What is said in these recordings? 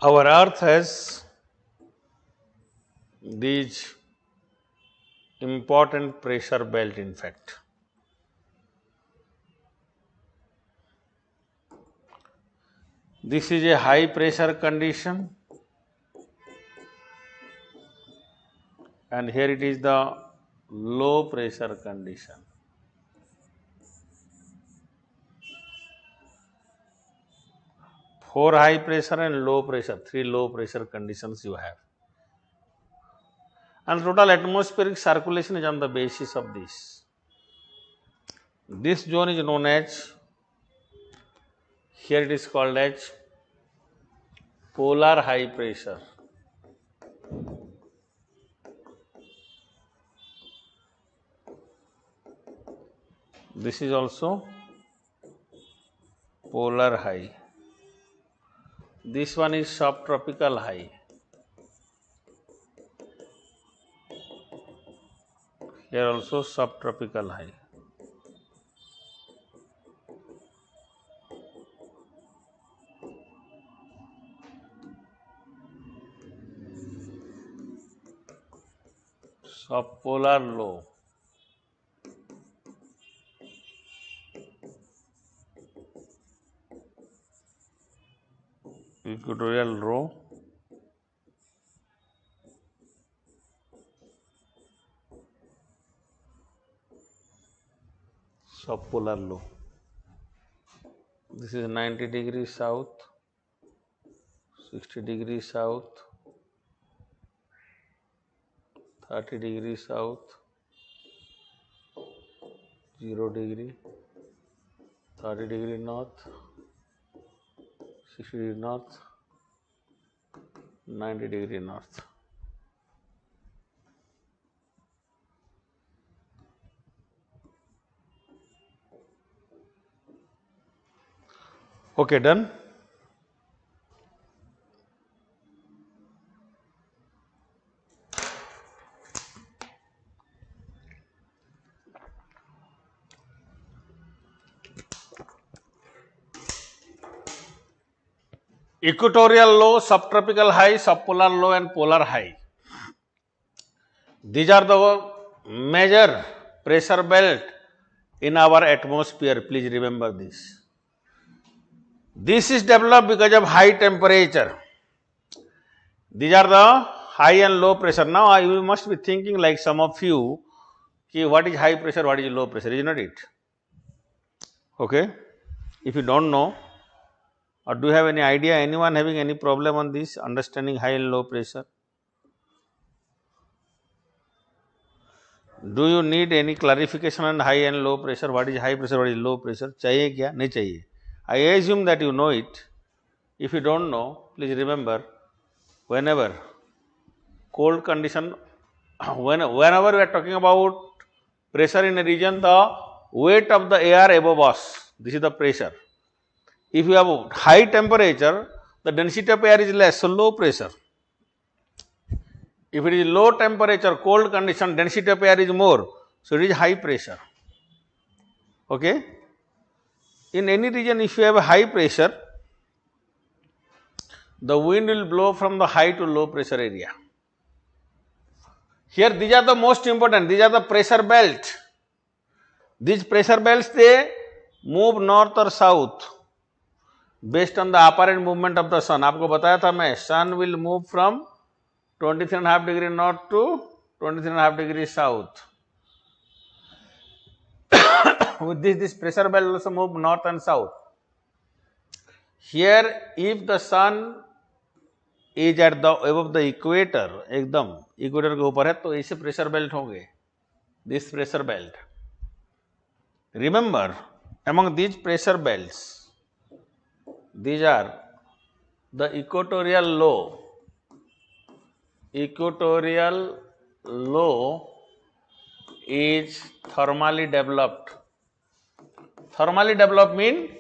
Our earth has these important pressure belt, in fact. This is a high pressure condition, and here it is the low pressure condition. Four high pressure and low pressure, three low pressure conditions you have. And total atmospheric circulation is on the basis of this. This zone is known as, here it is called as polar high pressure. This is also polar high. This one is subtropical high. Here also subtropical high. Subpolar low. Equatorial low. Subpolar low. This is 90 degrees south, 60 degrees south, 30 degrees south, 0 degree, 30 degree north, 60 degree north, 90 degree north. Okay, done. Equatorial low, subtropical high, subpolar low and polar high. These are the major pressure belt in our atmosphere. Please remember this. This is developed because of high temperature. These are the high and low pressure. Now you must be thinking like some of you, what is high pressure, what is low pressure, is not it? Okay. If you don't know, or do you have any idea, anyone having any problem on this, understanding high and low pressure? Do you need any clarification on high and low pressure? What is high pressure, what is low pressure? Chahiye kya? Nahi chahiye. I assume that you know it. If you don't know, please remember, whenever cold condition, whenever we are talking about pressure in a region, the weight of the air above us, this is the pressure. If you have high temperature, the density of air is less, so low pressure. If it is low temperature, cold condition, density of air is more, so it is high pressure. Okay? In any region, if you have a high pressure, the wind will blow from the high to low pressure area. Here, these are the most important, these are the pressure belt. These pressure belts, they move north or south based on the apparent movement of the sun. आपको बताया था मैं, sun will move from 23.5 degree north to 23.5 degree south. With this pressure belt also move north and south. Here, if the sun is at the above the equator, एकदम equator के ऊपर है, तो ऐसे pressure belt होंगे. This pressure belt. Remember, among these pressure belts, these are the equatorial low. Equatorial low is thermally developed. Thermally developed means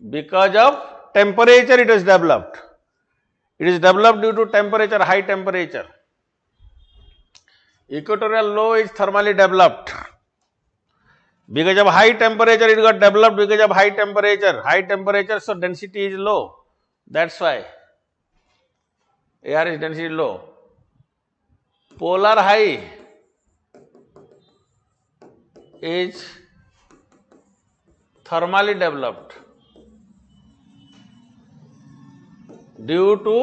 because of temperature it is developed. It is developed due to temperature, high temperature. Equatorial low is thermally developed. Because of high temperature, it got developed because of high temperature. High temperature, so density is low. That's why. air is density low. Polar high is thermally developed due to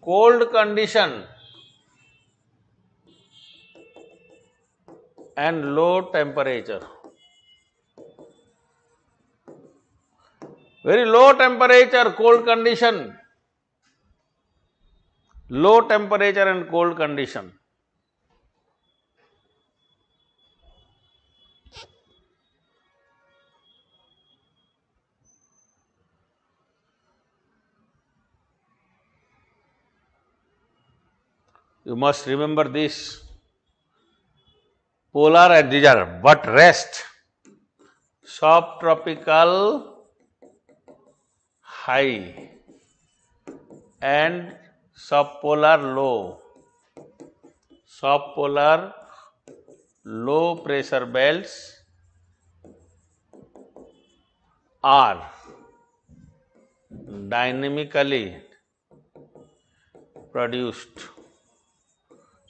cold condition and low temperature. Very low temperature, cold condition. Low temperature and cold condition. You must remember this. Polar and these are but rest. Subtropical high and subpolar low. Subpolar low pressure belts are dynamically produced.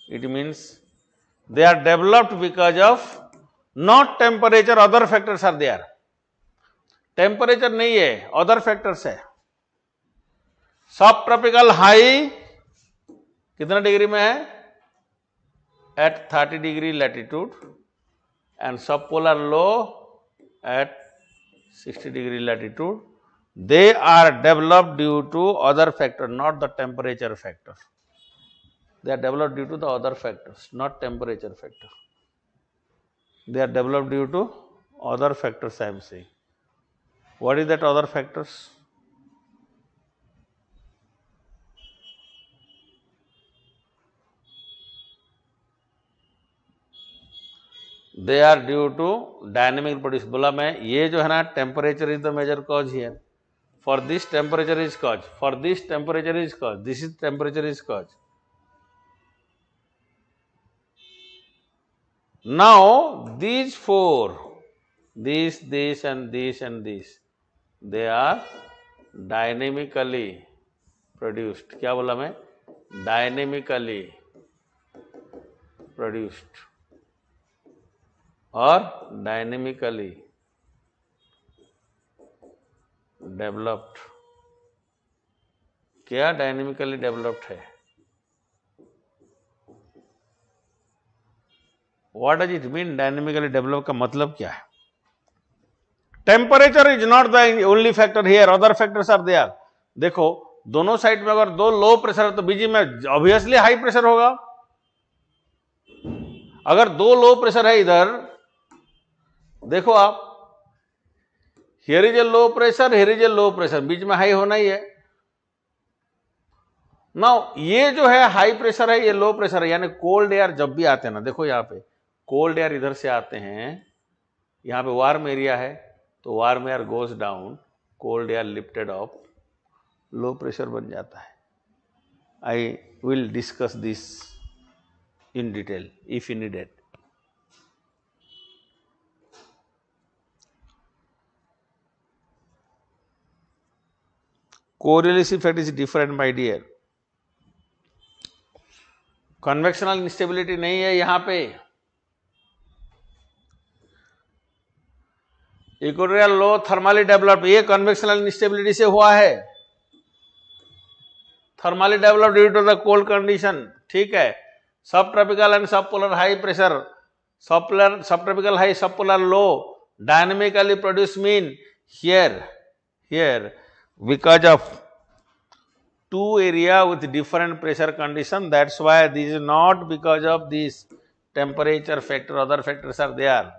It means they are developed because of not temperature, other factors are there. Temperature नहीं है, other factors है. Subtropical high कितना degree में है? At 30 degree latitude and subpolar low at 60 degree latitude. They are developed due to other factor, not the temperature factor. They are developed due to the other factors, not temperature factor. They are developed due to other factors, I am saying. What is that other factors? They are due to dynamic produce. बोला मैं ये जो है ना temperature is the major cause here. For this temperature is cause. For this temperature is cause. This is temperature is cause. Now these four, this and this and this, they are dynamically produced. क्या बोला मैं? Dynamically produced or dynamically developed. क्या dynamically developed है? What does it mean dynamically developed का मतलब क्या है? Temperature is not the only factor here, other factors are there. देखो दोनों साइड में अगर दो लो प्रेशर है तो बीच में ऑब्वियसली हाई प्रेशर होगा. अगर दो लो प्रेशर है इधर, देखो आप, here is a low pressure, here is a low pressure, बीच में हाई होना ही है. नाउ ये जो है हाई प्रेशर है, ये लो प्रेशर है, यानी कोल्ड एयर जब भी आते हैं ना, देखो यहाँ पे कोल्ड एयर इधर से आते हैं, यहाँ पे वार्म एरिया है तो warm air goes down, cold air lifted up, low pressure बन जाता है. I will discuss this in detail if needed. Correlation effect is different, my dear. Convectional instability नहीं है यहाँ पे. इक्वेटोरियल लो थर्मली डेवलप्ड, ये कन्वेक्शनल इंस्टेबिलिटी से हुआ है. Thermally developed due to the cold condition. ठीक है. Subtropical and subpolar high pressure, subtropical high, subpolar low, dynamically produce mean here because of two area with different pressure condition. That's why this is not because of this temperature factor, other factors are there.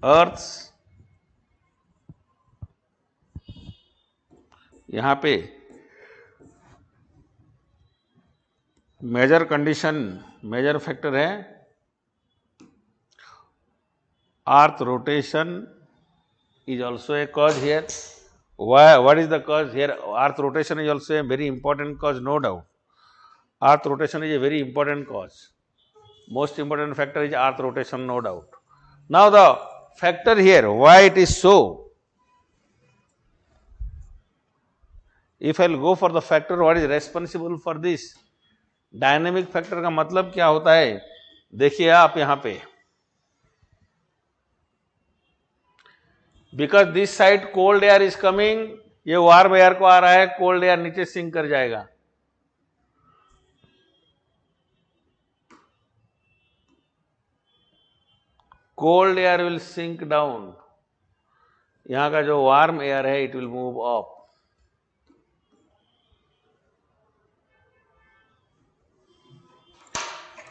Earth's यहाँ पे major condition, major factor है earth rotation is also a cause here. Why? What is the cause here? Earth rotation is also a very important cause, no doubt. Earth rotation is a very important cause. Most important factor is earth rotation, no doubt. Now the factor here, why it is so? If I will go for the factor, what is responsible for this? Dynamic factor का मतलब क्या होता है? देखिए आप यहां पे, because this side cold air is coming, ये वार्म एयर को आ रहा है, कोल्ड एयर नीचे सिंक कर जाएगा. Cold air will sink down. यहां का जो वार्म एयर है इट विल मूव अप.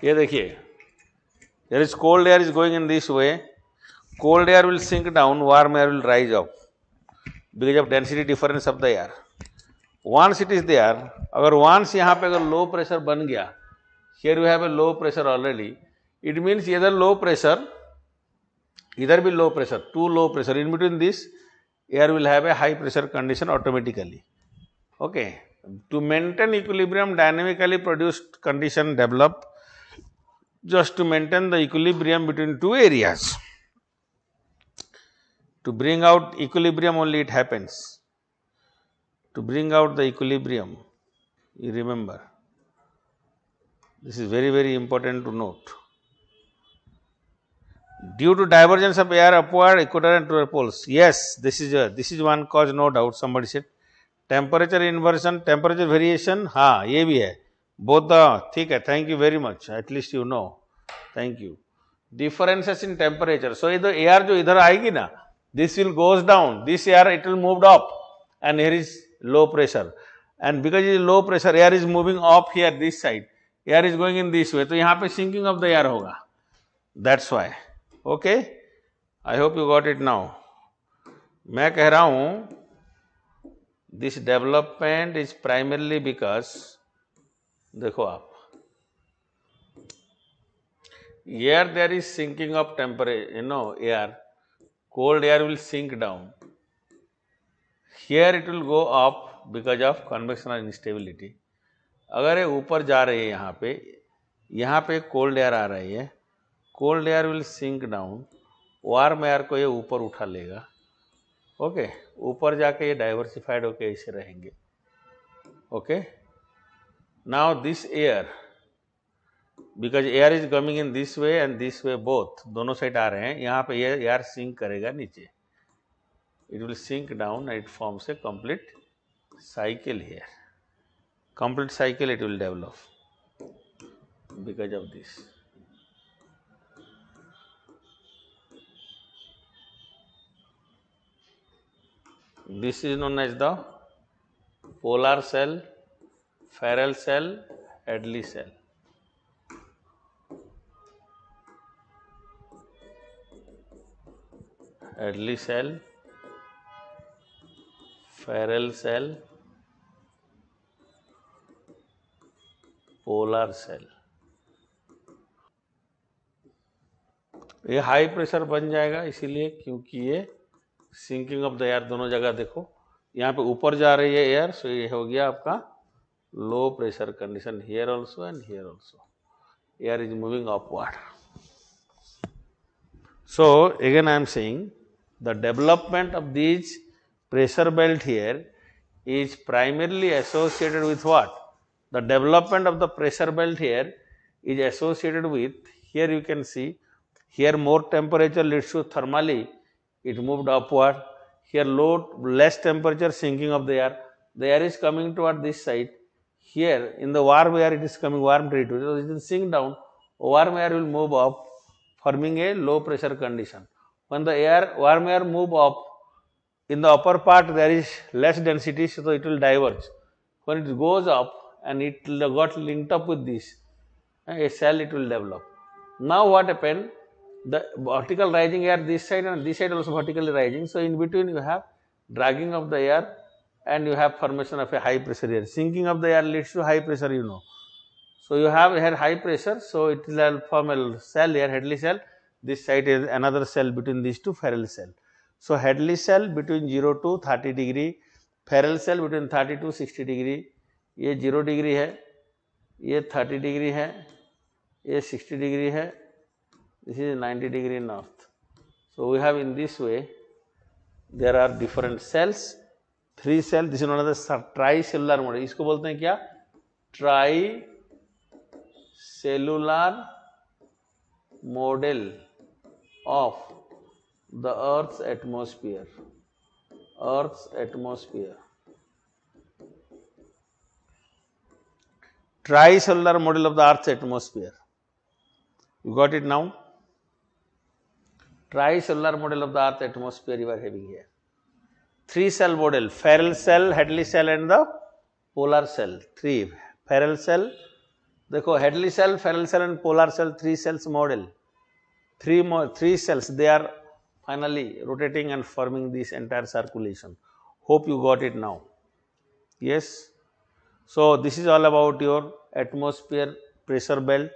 ये देखिए, there is cold air is going in this way, cold air will sink down, warm air will rise up because of density difference of the air. Once it is there, अगर once यहाँ पे अगर low pressure बन गया, here we have a low pressure already, it means either low pressure, either be low pressure, too low pressure, in between this air will have a high pressure condition automatically. Okay, to maintain equilibrium, dynamically produced condition develop just to maintain the equilibrium between two areas. To bring out equilibrium only it happens. To bring out the equilibrium, you remember, this is very, very important to note. Due to divergence of air upward, equator and true poles. Yes, this is one cause, no doubt. Somebody said temperature inversion, temperature variation. हाँ, ये भी है. Both the, ठीक है. Thank you very much. At least you know. Thank you. Differences in temperature. So ये तो air जो इधर आएगी ना, this will goes down. This air it will moved up, and here is low pressure. And because it is low pressure, air is moving up here this side. Air is going in this way. तो यहाँ पे sinking of the air होगा. That's why. Okay? I hope you got it now. मैं कह रहा हूँ this development is primarily because, देखो आप, here there is sinking of temperature, air, cold air will sink down. Here it will go up because of convectional instability. अगर ये ऊपर जा रही है यहाँ पे cold air आ रही है, cold air will sink down, warm air को ये ऊपर उठा लेगा. ओके, ऊपर जाके ये डाइवर्सिफाइड होके ऐसे रहेंगे. Okay, now this air, because air is coming in this way and this way, both दोनों साइड आ रहे हैं, यहाँ पे ये एयर सिंक करेगा नीचे. It will sink down and it forms a complete cycle here. Complete cycle it will develop because of this. This is known as the polar cell, Ferrel cell, Hadley cell. Hadley cell, Ferrel cell, polar cell. ये high pressure बन जाएगा इसीलिए क्योंकि ये sinking of the air दोनों जगह देखो, यहाँ पे ऊपर जा रही है एयर, सो ये हो गया आपका low pressure condition here also and here also. Air is moving upward. So again I am saying the development of this pressure belt here is primarily associated with what? The development of the pressure belt here is associated with, here you can see, here more temperature leads to thermally, it moved upward. Here less temperature, sinking of the air. The air is coming toward this side. Here in the warm air it is coming warm territory. So it will sink down. Warm air will move up, forming a low pressure condition. When the warm air move up, in the upper part there is less density, so it will diverge. When it goes up and it got linked up with this, a cell it will develop. Now what happened? The vertical rising air this side and this side also vertically rising. So in between you have dragging of the air and you have formation of a high pressure air. Sinking of the air leads to high pressure, you know. So you have here high pressure, so it will form a cell here, Hadley cell. This side is another cell between these two, Ferrel cell. So Hadley cell between 0 to 30 degree, Ferrel cell between 30 to 60 degree. ये 0 degree है, ये 30 degree है, ये 60 degree है. This is 90 degree north. So we have in this way, there are different cells, 3 cells. This is one of the tricellular model. इसको बोलते हैं क्या? Tricellular model of the Earth's atmosphere. Earth's atmosphere. Tricellular model of the Earth's atmosphere. You got it now? Tricellular model of the Earth's atmosphere you are having here. 3 cell model, feral cell, Hadley cell and the polar cell. 3 feral cell. देखो Hadley cell, feral cell and polar cell, 3 cells model. 3 cells, they are finally rotating and forming this entire circulation. Hope you got it now. Yes. So this is all about your atmosphere pressure belt.